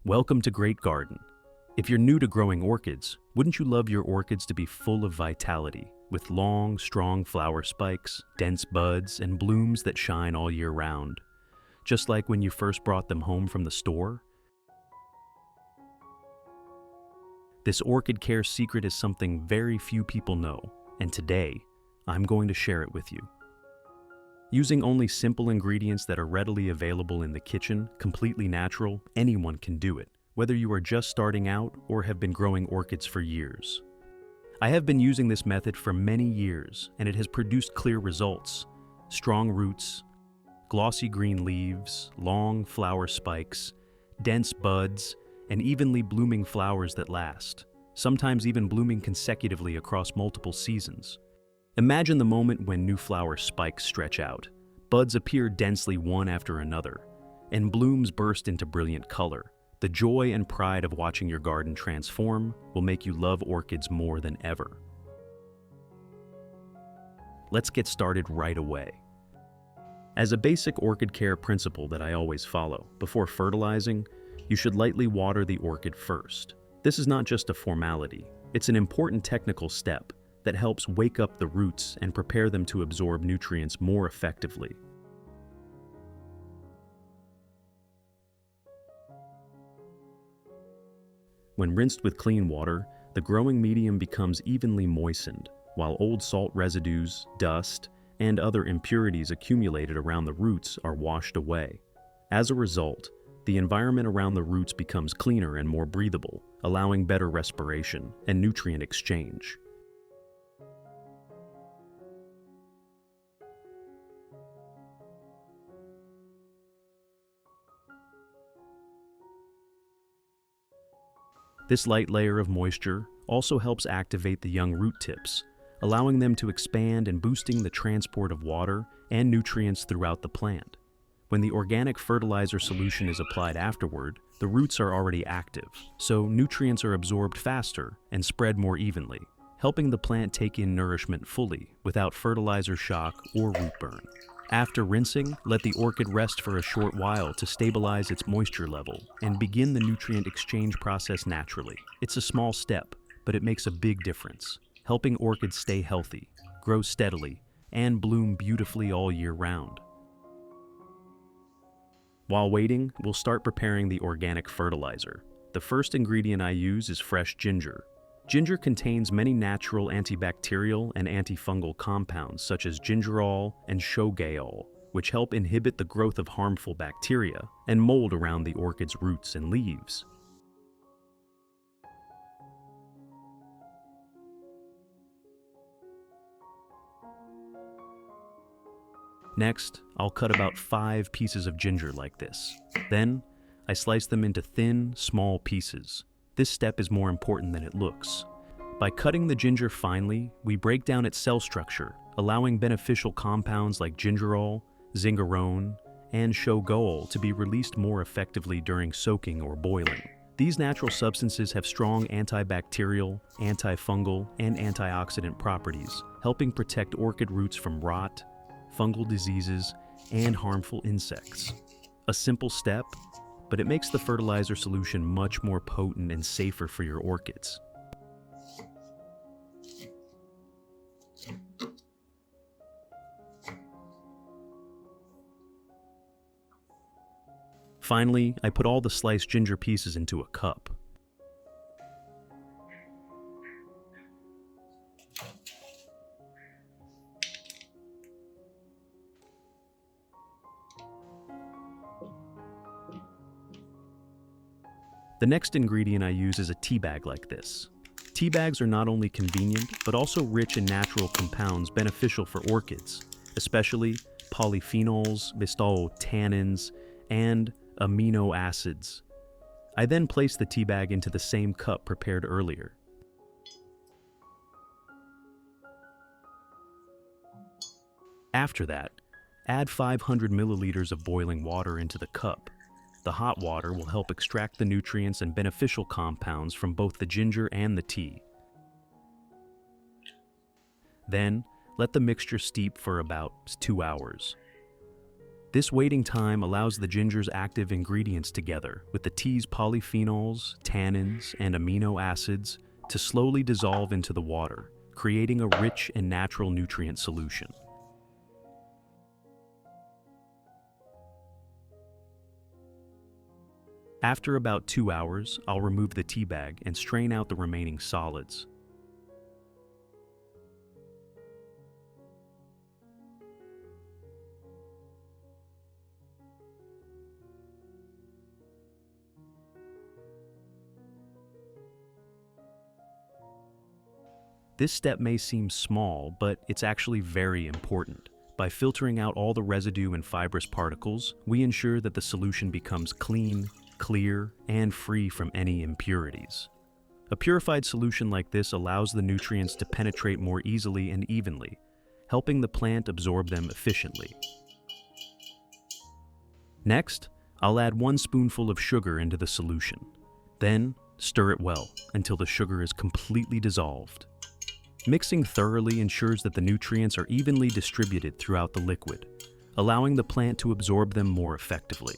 Welcome to Great Garden. If you're new to growing orchids, wouldn't you love your orchids to be full of vitality, with long, strong flower spikes, dense buds, and blooms that shine all year round? Just like when you first brought them home from the store? This orchid care secret is something very few people know, and today, I'm going to share it with you. Using only simple ingredients that are readily available in the kitchen, completely natural, anyone can do it, whether you are just starting out or have been growing orchids for years. I have been using this method for many years, and it has produced clear results. Strong roots, glossy green leaves, long flower spikes, dense buds, and evenly blooming flowers that last, sometimes even blooming consecutively across multiple seasons. Imagine the moment when new flower spikes stretch out, buds appear densely one after another, and blooms burst into brilliant color. The joy and pride of watching your garden transform will make you love orchids more than ever. Let's get started right away. As a basic orchid care principle that I always follow, before fertilizing, you should lightly water the orchid first. This is not just a formality, it's an important technical step that helps wake up the roots and prepare them to absorb nutrients more effectively. When rinsed with clean water, the growing medium becomes evenly moistened, while old salt residues, dust, and other impurities accumulated around the roots are washed away. As a result, the environment around the roots becomes cleaner and more breathable, allowing better respiration and nutrient exchange. This light layer of moisture also helps activate the young root tips, allowing them to expand and boosting the transport of water and nutrients throughout the plant. When the organic fertilizer solution is applied afterward, the roots are already active, so nutrients are absorbed faster and spread more evenly, helping the plant take in nourishment fully without fertilizer shock or root burn. After rinsing, let the orchid rest for a short while to stabilize its moisture level and begin the nutrient exchange process naturally. It's a small step, but it makes a big difference, helping orchids stay healthy, grow steadily, and bloom beautifully all year round. While waiting, we'll start preparing the organic fertilizer. The first ingredient I use is fresh ginger. Ginger contains many natural antibacterial and antifungal compounds such as gingerol and shogaol, which help inhibit the growth of harmful bacteria and mold around the orchid's roots and leaves. Next, I'll cut about 5 pieces of ginger like this. Then, I slice them into thin, small pieces. This step is more important than it looks. By cutting the ginger finely, we break down its cell structure, allowing beneficial compounds like gingerol, zingerone, and shogaol to be released more effectively during soaking or boiling. These natural substances have strong antibacterial, antifungal, and antioxidant properties, helping protect orchid roots from rot, fungal diseases, and harmful insects. A simple step, but it makes the fertilizer solution much more potent and safer for your orchids. Finally, I put all the sliced ginger pieces into a cup. The next ingredient I use is a tea bag like this. Tea bags are not only convenient, but also rich in natural compounds beneficial for orchids, especially polyphenols, tannins, and amino acids. I then place the tea bag into the same cup prepared earlier. After that, add 500 milliliters of boiling water into the cup. The hot water will help extract the nutrients and beneficial compounds from both the ginger and the tea. Then, let the mixture steep for about 2 hours. This waiting time allows the ginger's active ingredients together with the tea's polyphenols, tannins, and amino acids to slowly dissolve into the water, creating a rich and natural nutrient solution. After about 2 hours, I'll remove the tea bag and strain out the remaining solids. This step may seem small, but it's actually very important. By filtering out all the residue and fibrous particles, we ensure that the solution becomes clean, clear, and free from any impurities. A purified solution like this allows the nutrients to penetrate more easily and evenly, helping the plant absorb them efficiently. Next, I'll add 1 spoonful of sugar into the solution. Then, stir it well until the sugar is completely dissolved. Mixing thoroughly ensures that the nutrients are evenly distributed throughout the liquid, allowing the plant to absorb them more effectively.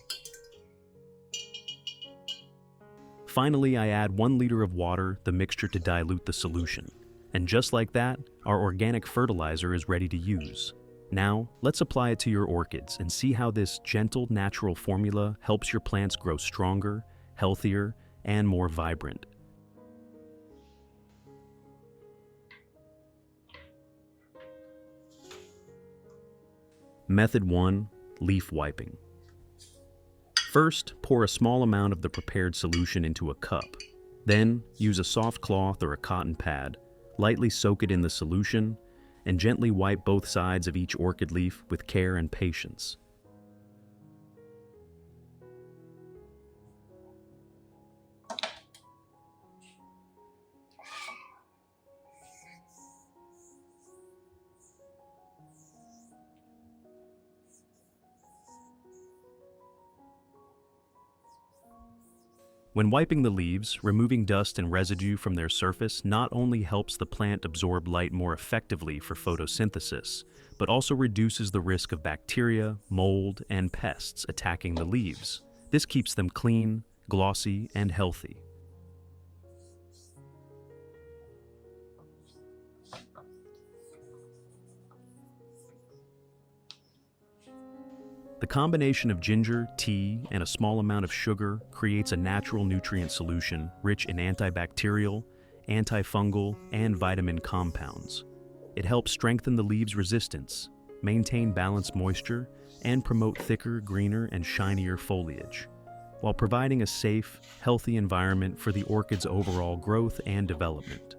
Finally, I add 1 liter of water, the mixture to dilute the solution. And just like that, our organic fertilizer is ready to use. Now, let's apply it to your orchids and see how this gentle, natural formula helps your plants grow stronger, healthier, and more vibrant. Method 1. Leaf wiping. First, pour a small amount of the prepared solution into a cup. Then, use a soft cloth or a cotton pad, lightly soak it in the solution, and gently wipe both sides of each orchid leaf with care and patience. When wiping the leaves, removing dust and residue from their surface not only helps the plant absorb light more effectively for photosynthesis, but also reduces the risk of bacteria, mold, and pests attacking the leaves. This keeps them clean, glossy, and healthy. The combination of ginger, tea, and a small amount of sugar creates a natural nutrient solution rich in antibacterial, antifungal, and vitamin compounds. It helps strengthen the leaves' resistance, maintain balanced moisture, and promote thicker, greener, and shinier foliage, while providing a safe, healthy environment for the orchid's overall growth and development.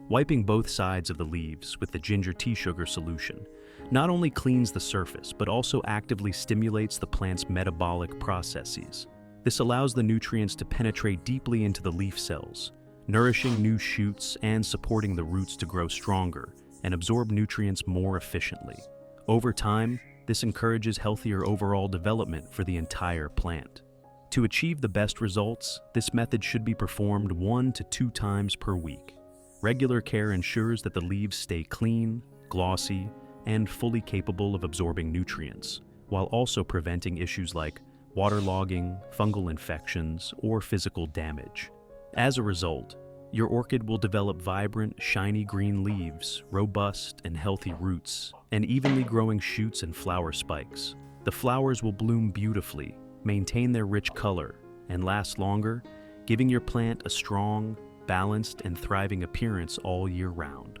Wiping both sides of the leaves with the ginger tea sugar solution not only cleans the surface, but also actively stimulates the plant's metabolic processes. This allows the nutrients to penetrate deeply into the leaf cells, nourishing new shoots and supporting the roots to grow stronger and absorb nutrients more efficiently. Over time, this encourages healthier overall development for the entire plant. To achieve the best results, this method should be performed 1 to 2 times per week. Regular care ensures that the leaves stay clean, glossy, and fully capable of absorbing nutrients, while also preventing issues like waterlogging, fungal infections, or physical damage. As a result, your orchid will develop vibrant, shiny green leaves, robust and healthy roots, and evenly growing shoots and flower spikes. The flowers will bloom beautifully, maintain their rich color, and last longer, giving your plant a strong, balanced, and thriving appearance all year round.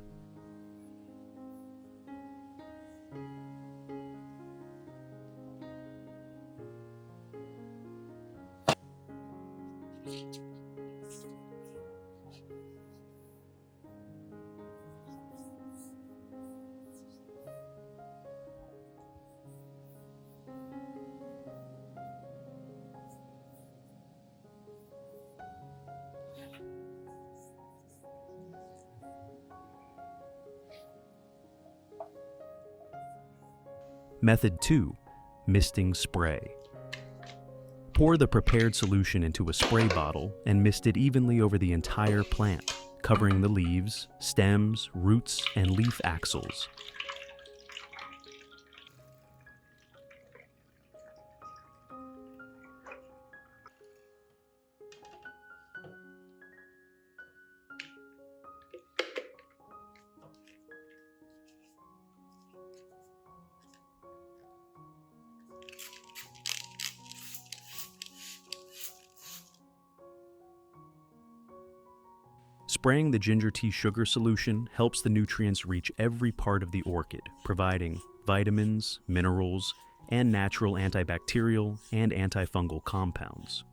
Method 2. misting spray. Pour the prepared solution into a spray bottle and mist it evenly over the entire plant, covering the leaves, stems, roots, and leaf axils. Spraying the ginger tea sugar solution helps the nutrients reach every part of the orchid, providing vitamins, minerals, and natural antibacterial and antifungal compounds.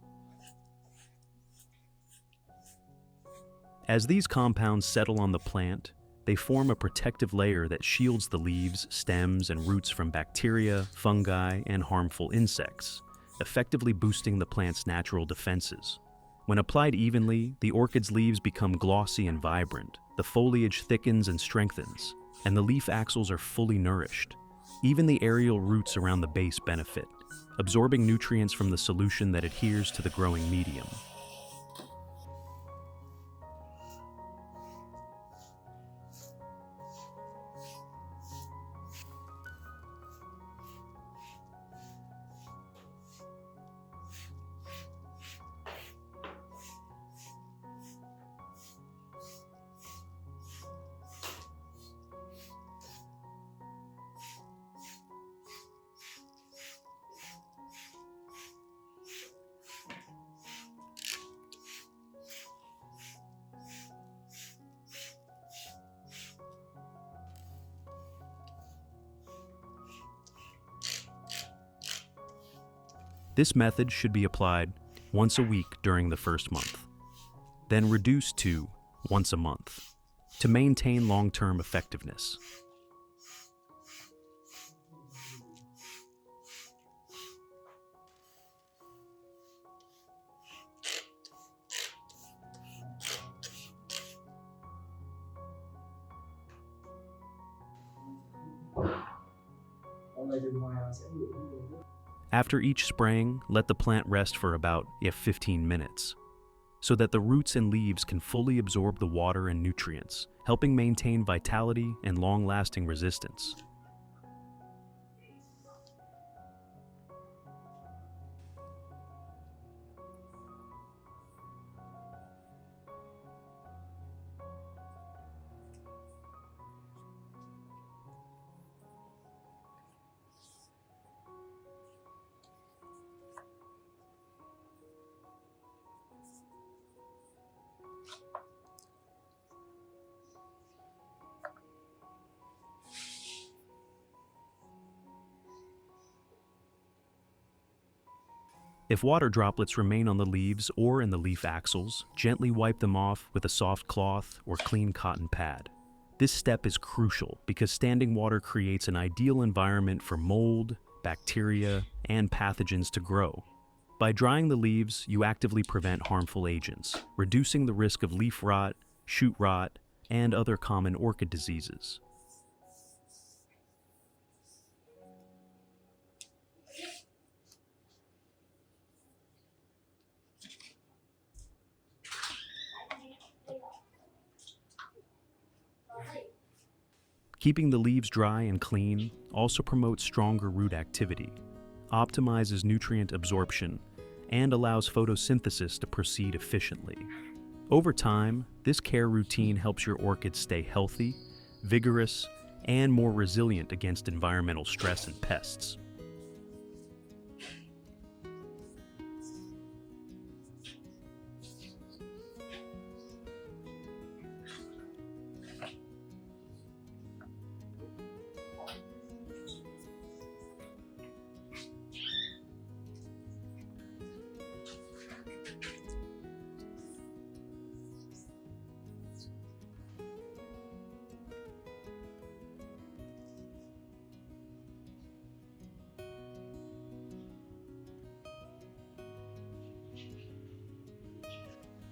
As these compounds settle on the plant, they form a protective layer that shields the leaves, stems, and roots from bacteria, fungi, and harmful insects, effectively boosting the plant's natural defenses. When applied evenly, the orchid's leaves become glossy and vibrant, the foliage thickens and strengthens, and the leaf axils are fully nourished. Even the aerial roots around the base benefit, absorbing nutrients from the solution that adheres to the growing medium. This method should be applied once a week during the first month, then reduced to once a month to maintain long-term effectiveness. After each spraying, let the plant rest for about 15 minutes, so that the roots and leaves can fully absorb the water and nutrients, helping maintain vitality and long-lasting resistance. If water droplets remain on the leaves or in the leaf axils, gently wipe them off with a soft cloth or clean cotton pad. This step is crucial because standing water creates an ideal environment for mold, bacteria, and pathogens to grow. By drying the leaves, you actively prevent harmful agents, reducing the risk of leaf rot, shoot rot, and other common orchid diseases. Keeping the leaves dry and clean also promotes stronger root activity, optimizes nutrient absorption, and allows photosynthesis to proceed efficiently. Over time, this care routine helps your orchids stay healthy, vigorous, and more resilient against environmental stress and pests.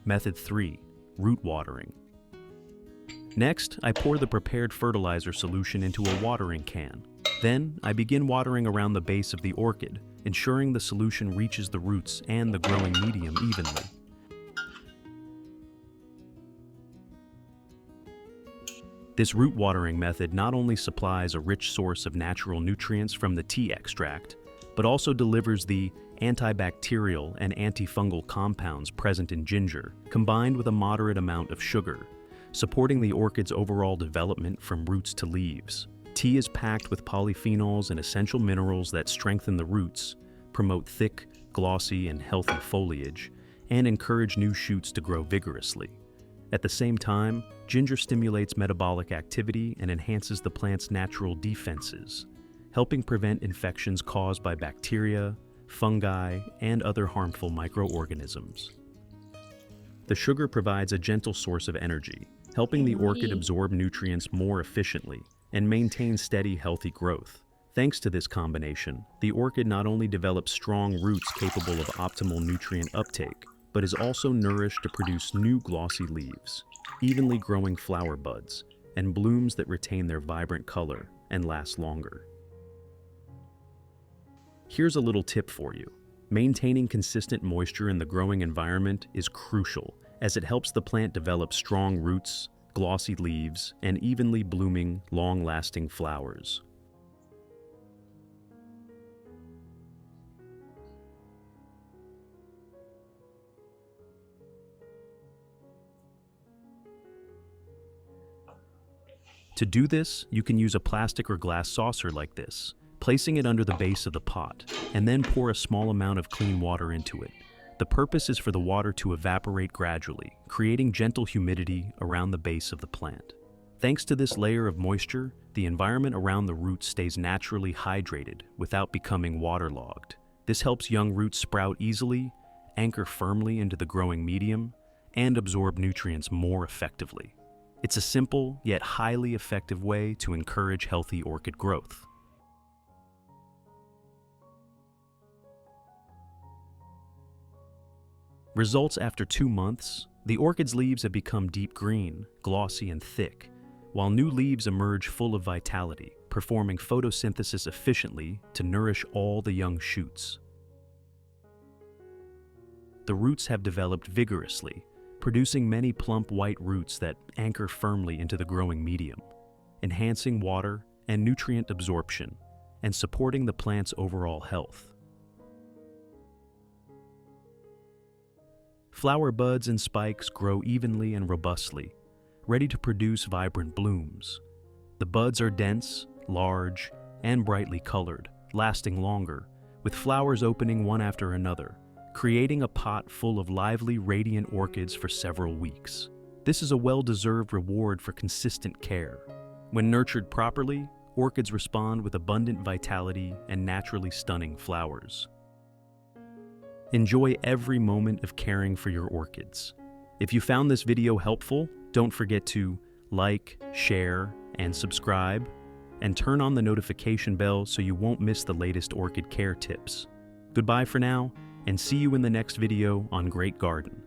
Method 3. Root watering. Next, I pour the prepared fertilizer solution into a watering can. Then, I begin watering around the base of the orchid, ensuring the solution reaches the roots and the growing medium evenly. This root watering method not only supplies a rich source of natural nutrients from the tea extract, but also delivers the antibacterial and antifungal compounds present in ginger, combined with a moderate amount of sugar, supporting the orchid's overall development from roots to leaves. Tea is packed with polyphenols and essential minerals that strengthen the roots, promote thick, glossy, and healthy foliage, and encourage new shoots to grow vigorously. At the same time, ginger stimulates metabolic activity and enhances the plant's natural defenses, helping prevent infections caused by bacteria, fungi, and other harmful microorganisms. The sugar provides a gentle source of energy, helping the orchid absorb nutrients more efficiently and maintain steady, healthy growth. Thanks to this combination, the orchid not only develops strong roots capable of optimal nutrient uptake, but is also nourished to produce new glossy leaves, evenly growing flower buds, and blooms that retain their vibrant color and last longer. Here's a little tip for you. Maintaining consistent moisture in the growing environment is crucial, as it helps the plant develop strong roots, glossy leaves, and evenly blooming, long-lasting flowers. To do this, you can use a plastic or glass saucer like this, placing it under the base of the pot, and then pour a small amount of clean water into it. The purpose is for the water to evaporate gradually, creating gentle humidity around the base of the plant. Thanks to this layer of moisture, the environment around the roots stays naturally hydrated without becoming waterlogged. This helps young roots sprout easily, anchor firmly into the growing medium, and absorb nutrients more effectively. It's a simple, yet highly effective way to encourage healthy orchid growth. Results after 2 months, the orchid's leaves have become deep green, glossy, and thick, while new leaves emerge full of vitality, performing photosynthesis efficiently to nourish all the young shoots. The roots have developed vigorously, producing many plump white roots that anchor firmly into the growing medium, enhancing water and nutrient absorption, and supporting the plant's overall health. Flower buds and spikes grow evenly and robustly, ready to produce vibrant blooms. The buds are dense, large, and brightly colored, lasting longer, with flowers opening one after another, creating a pot full of lively, radiant orchids for several weeks. This is a well-deserved reward for consistent care. When nurtured properly, orchids respond with abundant vitality and naturally stunning flowers. Enjoy every moment of caring for your orchids. If you found this video helpful, don't forget to like, share, and subscribe, and turn on the notification bell so you won't miss the latest orchid care tips. Goodbye for now, and see you in the next video on Great Garden.